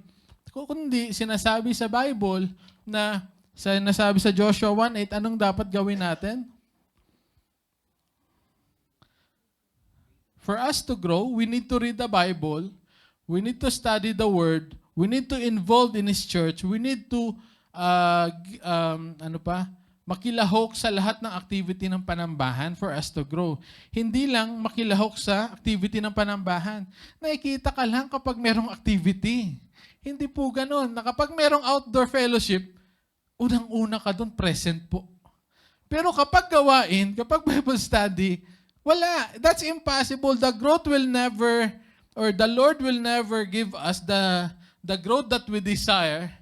Kundi sinasabi sa Bible na sinasabi sa Joshua 1:8, anong dapat gawin natin? For us to grow, we need to read the Bible, we need to study the Word, we need to involve in His church, we need to makilahok sa lahat ng activity ng panambahan for us to grow. Hindi lang makilahok sa activity ng panambahan. Nakikita ka lang kapag merong activity. Hindi po ganun. Na kapag merong outdoor fellowship, unang-una ka doon, present po. Pero kapag gawain, kapag Bible study, wala. That's impossible. The growth will never, or the Lord will never give us the growth that we desire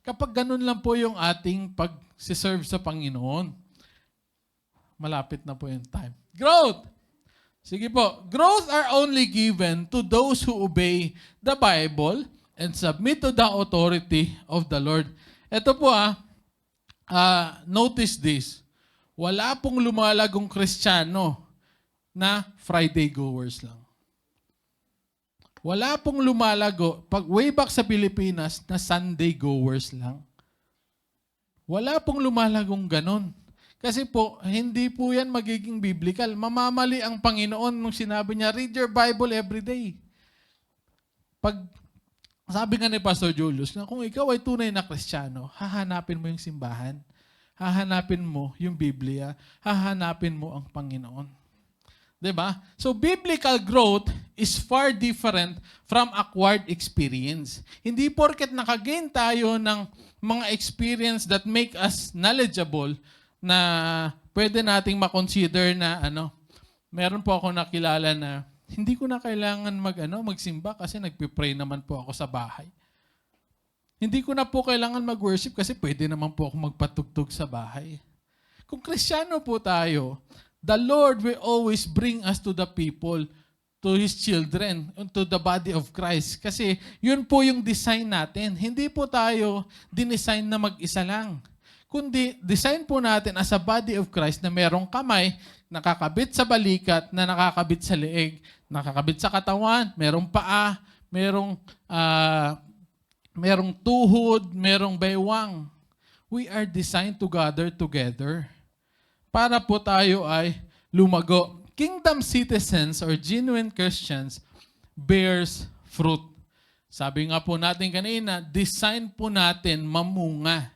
kapag ganun lang po yung ating pag-serve sa Panginoon. Malapit na po yung time. Growth! Sige po. Growth are only given to those who obey the Bible and submit to the authority of the Lord. Ito po notice this. Wala pong lumalagong Kristiyano na Friday goers lang. Wala pong lumalago, pag way back sa Pilipinas, na Sunday goers lang. Wala pong lumalagong ganon. Kasi po, hindi po yan magiging biblical. Mamamali ang Panginoon nung sinabi niya, read your Bible every day. Pag, sabi nga ni Pastor Julius, na kung ikaw ay tunay na Kristiyano, hahanapin mo yung simbahan, hahanapin mo yung Biblia, hahanapin mo ang Panginoon. 'Diba? So biblical growth is far different from acquired experience. Hindi porket nakagain tayo ng mga experience that make us knowledgeable na pwede nating makonsider na meron po ako nakilala na hindi ko na kailangan magsimba kasi nagpe-pray naman po ako sa bahay. Hindi ko na po kailangan mag-worship kasi pwede naman po ako magpatugtog sa bahay. Kung Kristiyano po tayo, the Lord will always bring us to the people, to His children, to the body of Christ. Kasi yun po yung design natin. Hindi po tayo dinesign na mag-isa lang. Kundi design po natin as a body of Christ na merong kamay, nakakabit sa balikat, na nakakabit sa leeg, nakakabit sa katawan, merong paa, merong tuhod, merong baywang. We are designed to gather together para po tayo ay lumago. Kingdom citizens or genuine Christians bears fruit. Sabi nga po natin kanina, design po natin mamunga.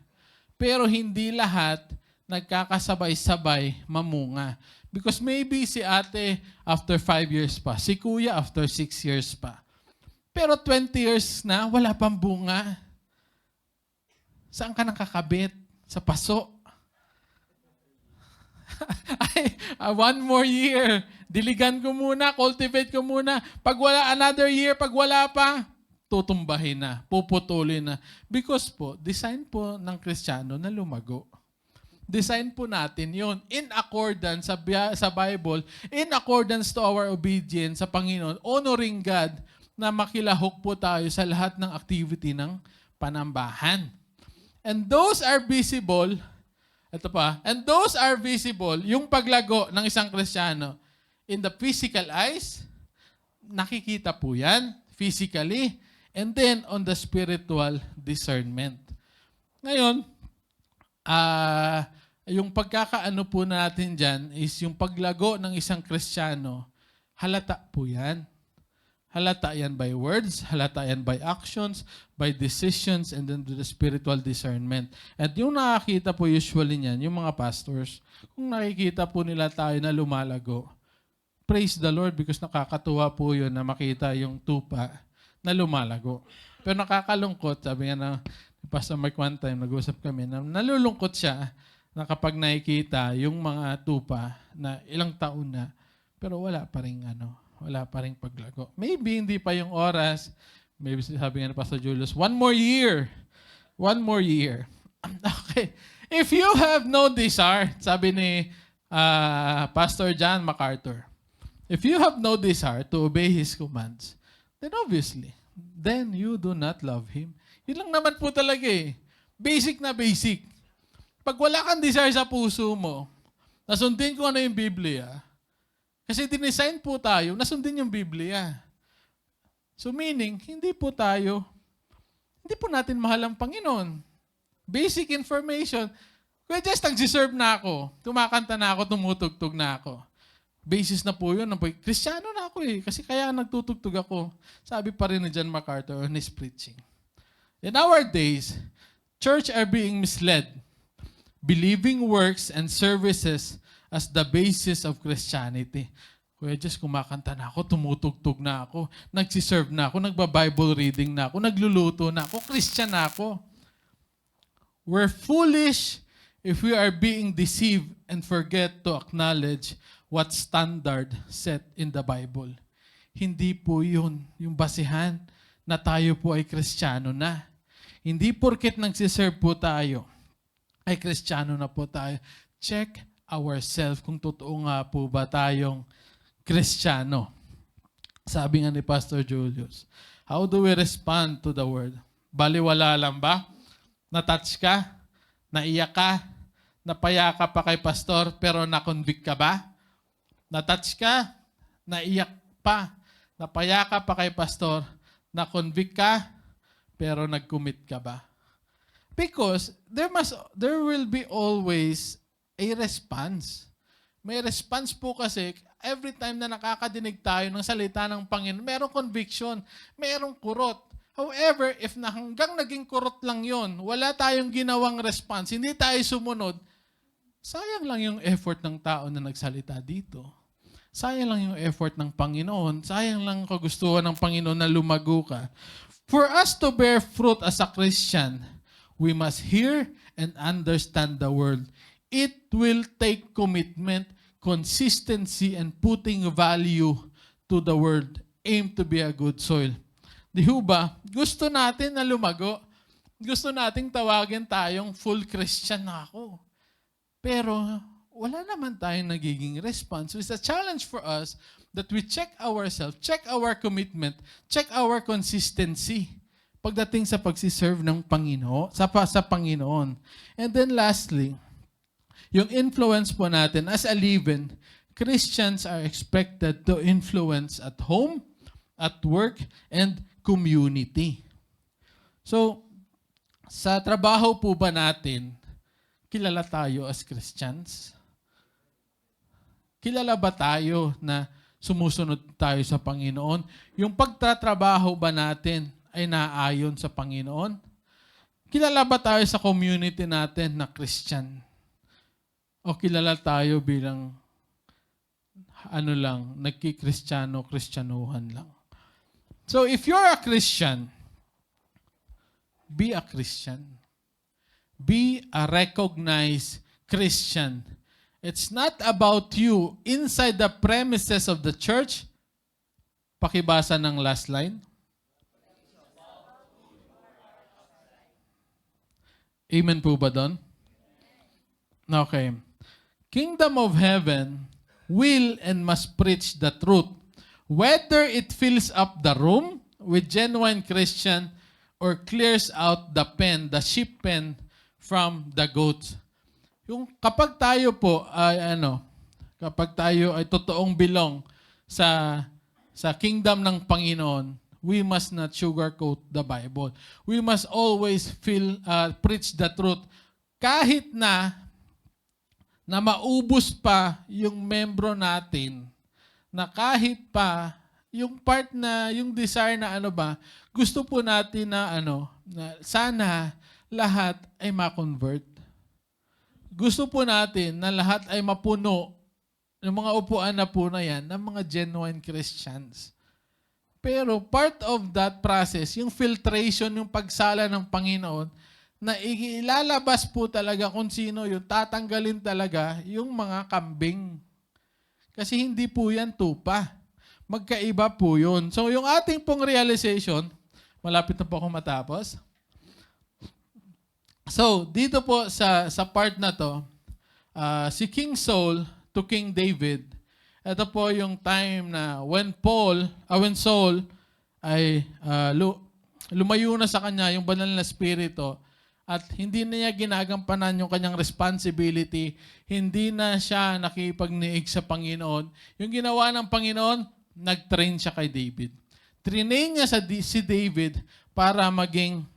Pero hindi lahat nagkakasabay-sabay mamunga. Because maybe si ate after 5 years pa, si kuya after 6 years pa. Pero 20 years na, wala pang bunga. Saan ka nakakabit? Sa paso. One more year. Diligan ko muna, cultivate ko muna. Pag wala, another year, pag wala pa, tutumbahin na, puputulin na. Because po, design po ng Kristiyano na lumago. Design po natin yon in accordance sa Bible, in accordance to our obedience sa Panginoon, honoring God, na makilahok po tayo sa lahat ng activity ng panambahan. And those are visible. Ito pa. And those are visible, yung paglago ng isang Kristiyano. In the physical eyes, nakikita po yan, physically. And then, on the spiritual discernment. Ngayon, yung pagkakaano po natin dyan is yung paglago ng isang Kristiyano, halata po yan. Halata yan by words, halata yan by actions, by decisions, and then the spiritual discernment. At yung nakakita po usually niyan, yung mga pastors, kung nakikita po nila tayo na lumalago, praise the Lord because nakakatuwa po yun na makita yung tupa na lumalago. Pero nakakalungkot, sabi nga na Pastor Mike one time, nag-usap kami, na nalulungkot siya na kapag nakikita yung mga tupa na ilang taon na, pero wala pa rin paglago. Maybe hindi pa yung oras. Maybe sabi nga ni Pastor Julius, one more year. Okay. If you have no desire, sabi ni Pastor John MacArthur, if you have no desire to obey His commands, then obviously, then you do not love Him. Yun lang naman po talaga eh. Basic na basic. Pag wala kang desire sa puso mo, nasundin ko ano yung Biblia, kasi dinesign po tayo, nasundin yung Biblia. So meaning, hindi po natin mahal ang Panginoon. Basic information. Kaya just nag-deserve na ako, kumakanta na ako, tumutugtog na ako. Basis na po yun. Kristiyano na ako eh, kasi kaya nagtutugtog ako. Sabi pa rin ni John MacArthur on his preaching. In our days, church are being misled, believing works and services as the basis of Christianity. Kuya Diyos, kumakanta na ako, tumutugtog na ako, nagsiserve na ako, nagba-Bible reading na ako, nagluluto na ako, Christian na ako. We're foolish if we are being deceived and forget to acknowledge what standard set in the Bible. Hindi po yun yung basihan na tayo po ay Kristiyano na. Hindi porket nagsiserve po tayo, ay Kristiyano na po tayo. Check ourselves kung totoo nga po ba tayong Kristiyano. Sabi nga ni Pastor Julius, how do we respond to the word? Baliwala lang ba? Na-touch ka? Naiyak ka? Napayaka pa kay pastor pero na-convict ka ba? Na-touch ka? Naiyak pa? Napayaka pa kay pastor? Na-convict ka? Pero nag-commit ka ba? Because there will be always a response. May response po kasi every time na nakakadinig tayo ng salita ng Panginoon, merong conviction, merong kurot. However, if na hanggang naging kurot lang yon, wala tayong ginawang response, hindi tayo sumunod, sayang lang yung effort ng tao na nagsalita dito. sayang lang yung effort ng Panginoon, sayang lang ang kagustuhan ng Panginoon na lumago ka. For us to bear fruit as a Christian, we must hear and understand the word. It will take commitment, consistency, and putting value to the word. Aim to be a good soil. Di ba? Gusto natin na lumago. Gusto nating tawagin tayong full Christian na ako. Pero wala naman tayong nagiging response. So it's a challenge for us that we check ourselves, check our commitment, check our consistency pagdating sa pagsiserve ng Panginoon, sa Panginoon. And then lastly, yung influence po natin as a leaven, Christians are expected to influence at home, at work, and community. So, sa trabaho po ba natin, kilala tayo as Christians? Kilala ba tayo na sumusunod tayo sa Panginoon? Yung pagtatrabaho ba natin ay naayon sa Panginoon? Kilala ba tayo sa community natin na Christian? O kilala tayo bilang Kristyanuhan lang? So if you're a Christian, be a Christian. Be a recognized Christian. It's not about you inside the premises of the church. Pakibasa ng last line. Amen po ba doon? Okay. Kingdom of heaven will and must preach the truth. Whether it fills up the room with genuine Christian or clears out the sheep pen from the goats. Yung kapag tayo po kapag tayo ay totoong belong sa kingdom ng Panginoon, we must not sugarcoat the Bible. We must always preach the truth. Kahit na maubos pa yung membro natin, na kahit pa yung part na, yung desire na gusto po natin na na sana lahat ay ma-convert. Gusto po natin na lahat ay mapuno ng mga upuan na po na yan ng mga genuine Christians. Pero part of that process, yung filtration, yung pagsala ng Panginoon, na ilalabas po talaga kung sino yung tatanggalin talaga yung mga kambing. Kasi hindi po yan tupa. Magkaiba po yun. So yung ating pong realization, malapit na po ako matapos. So dito po sa part na to, si King Saul to King David, ito po yung time na when Saul ay lumayo na sa kanya yung banal na spirito at hindi na niya ginagampanan yung kanyang responsibility, hindi na siya nakipagniig sa Panginoon. Yung ginawa ng Panginoon, nag-train siya kay David. Train niya si David para maging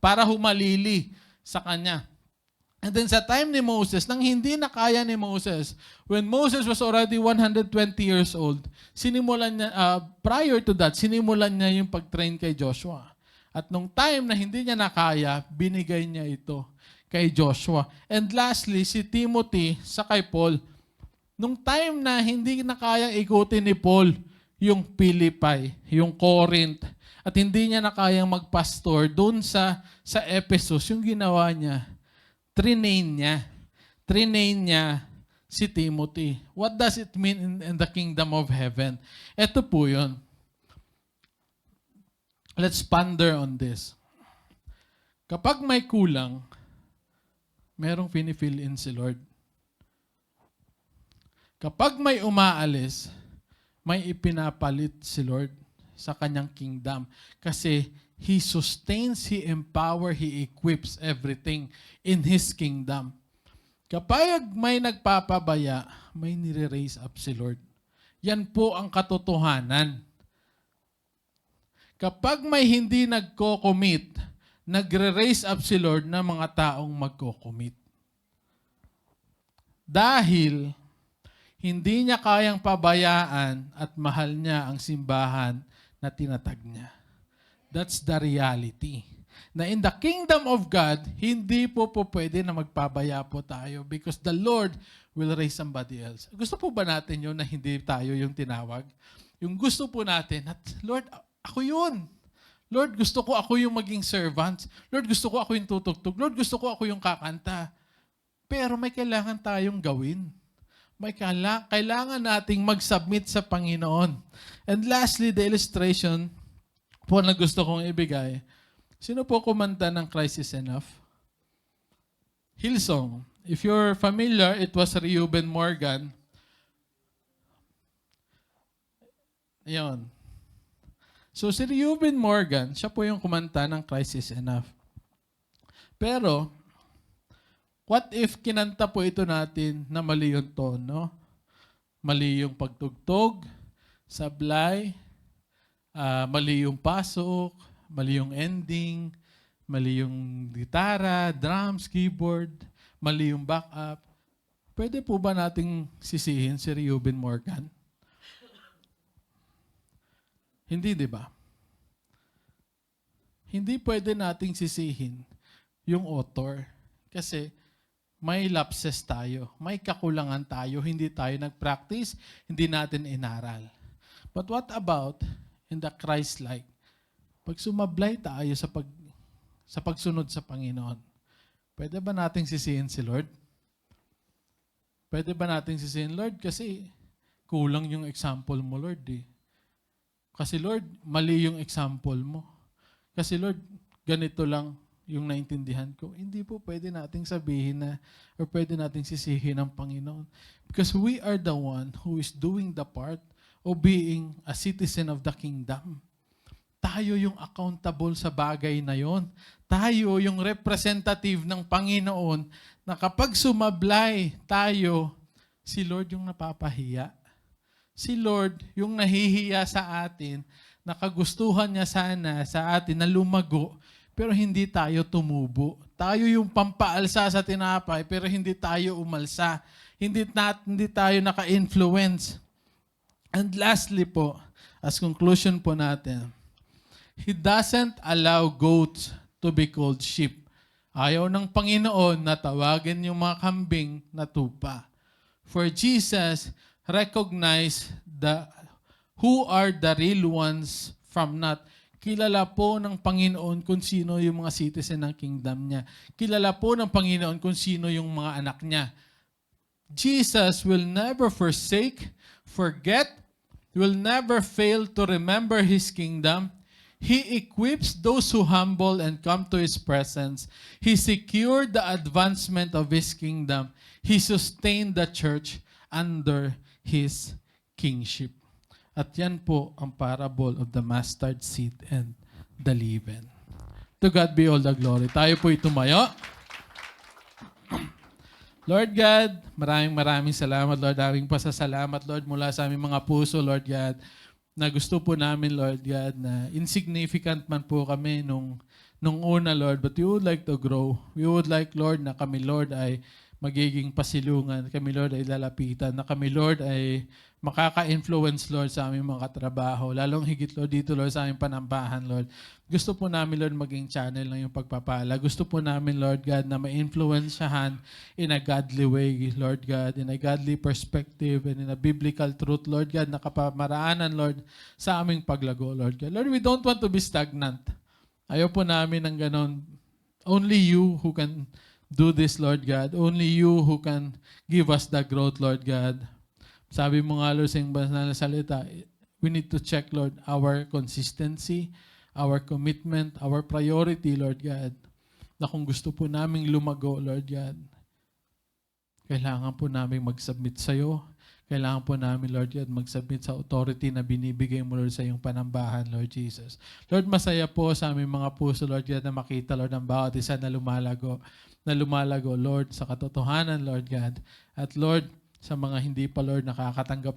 para humalili sa kanya. And then sa time ni Moses, nang hindi na kaya ni Moses, when Moses was already 120 years old, prior to that, sinimulan niya yung pag-train kay Joshua. At nung time na hindi niya nakaya, binigay niya ito kay Joshua. And lastly, si Timothy sa kay Paul. Nung time na hindi na kaya ikutin ni Paul yung Philippi, yung Corinth, at hindi niya na kayang magpastor doon sa Ephesus, yung ginawa niya, trinain niya si Timothy. What does it mean in the kingdom of heaven? Ito po yun. Let's ponder on this. Kapag may kulang, merong fini-fill in si Lord. Kapag may umaalis, may ipinapalit si Lord sa kanyang kingdom. Kasi He sustains, He empowers, He equips everything in His kingdom. Kapag may nagpapabaya, may nire-raise up si Lord. Yan po ang katotohanan. Kapag may hindi nagko-commit, nagre-raise up si Lord ng mga taong magko-commit. Dahil hindi niya kayang pabayaan at mahal niya ang simbahan na tinatag niya. That's the reality. na in the kingdom of God, hindi po pwede na magpabaya po tayo because the Lord will raise somebody else. Gusto po ba natin yun na hindi tayo yung tinawag? Yung gusto po natin, at Lord, ako yun. Lord, gusto ko ako yung maging servant. Lord, gusto ko ako yung tutugtog. Lord, gusto ko ako yung kakanta. Pero may kailangan tayong gawin. May kailangan nating mag-submit sa Panginoon. And lastly, the illustration po na gusto kong ibigay. Sino po kumanta ng Christ is Enough? Hillsong. If you're familiar, it was Reuben Morgan. Ayun. So si Reuben Morgan, siya po yung kumanta ng Christ is Enough. Pero, what if kinanta po ito natin na mali yung tono? Mali yung pagtugtog, sablay, mali yung pasok, mali yung ending, mali yung gitara, drums, keyboard, mali yung backup. Pwede po ba nating sisihin si Reuben Morgan? Hindi, di ba? Hindi pwede nating sisihin yung author. Kasi may lapses tayo, may kakulangan tayo, hindi tayo nag-practice, hindi natin inaral. But what about in the Christ-like? Pag sumablay tayo sa pagsunod sa Panginoon, pwede ba nating sisihin si Lord? Pwede ba nating sisihin, Lord, kasi kulang yung example mo, Lord. Kasi Lord, mali yung example mo. Kasi Lord, ganito lang yung naintindihan ko. Hindi po pwede nating sabihin na or pwede nating sisihin ang Panginoon. Because we are the one who is doing the part of being a citizen of the kingdom. Tayo yung accountable sa bagay na yon. Tayo yung representative ng Panginoon na kapag sumablay tayo, si Lord yung napapahiya. Si Lord yung nahihiya sa atin, nakagustuhan niya sana sa atin na lumago, pero hindi tayo tumubo. Tayo yung pampaalsa sa tinapay, pero hindi tayo umalsa. Hindi tayo naka-influence. And lastly po, as conclusion po natin, He doesn't allow goats to be called sheep. Ayaw ng Panginoon na tawagin yung mga kambing na tupa. For Jesus recognized who are the real ones from not. Kilala po ng Panginoon kung sino yung mga citizen ng kingdom niya. Kilala po ng Panginoon kung sino yung mga anak niya. Jesus will never forsake, forget, will never fail to remember His kingdom. He equips those who humble and come to His presence. He secured the advancement of His kingdom. He sustained the church under His kingship. At yan po ang parable of the mustard seed and the leaven. To God be all the glory. Tayo po tumayo. Lord God, maraming salamat, Lord. Aming pasasalamat, Lord, mula sa aming mga puso, Lord God, na gusto po namin, Lord God, na insignificant man po kami nung una, Lord, but we would like to grow. We would like, Lord, na kami, Lord, ay magiging pasilungan. Kami, Lord, ay lalapitan. Na kami, Lord, ay makaka-influence, Lord, sa aming mga katrabaho. Lalong higit, Lord, dito, Lord, sa aming panambahan, Lord. Gusto po namin, Lord, maging channel ng yung pagpapala. Gusto po namin, Lord God, na ma-influensyahan in a godly way, Lord God, in a godly perspective and in a biblical truth, Lord God, na kapamaraanan, Lord, sa aming paglago, Lord God. Lord, we don't want to be stagnant. Ayaw po namin ng ganon. Only you who can do this, Lord God. Only you who can give us the growth, Lord God. Sabi mo nga, Lord, sa iyong banal na salita, we need to check, Lord, our consistency, our commitment, our priority, Lord God. Na kung gusto po naming lumago, Lord God, kailangan po namin mag-submit sa iyo. Kailangan po namin, Lord God, mag-submit sa authority na binibigay mo, Lord, sa iyong panambahan, Lord Jesus. Lord, masaya po sa aming mga puso, Lord God, na makita, Lord, ang bawat isa na lumalago, Lord, sa katotohanan, Lord God. At Lord, sa mga hindi pa, Lord, nakakatanggap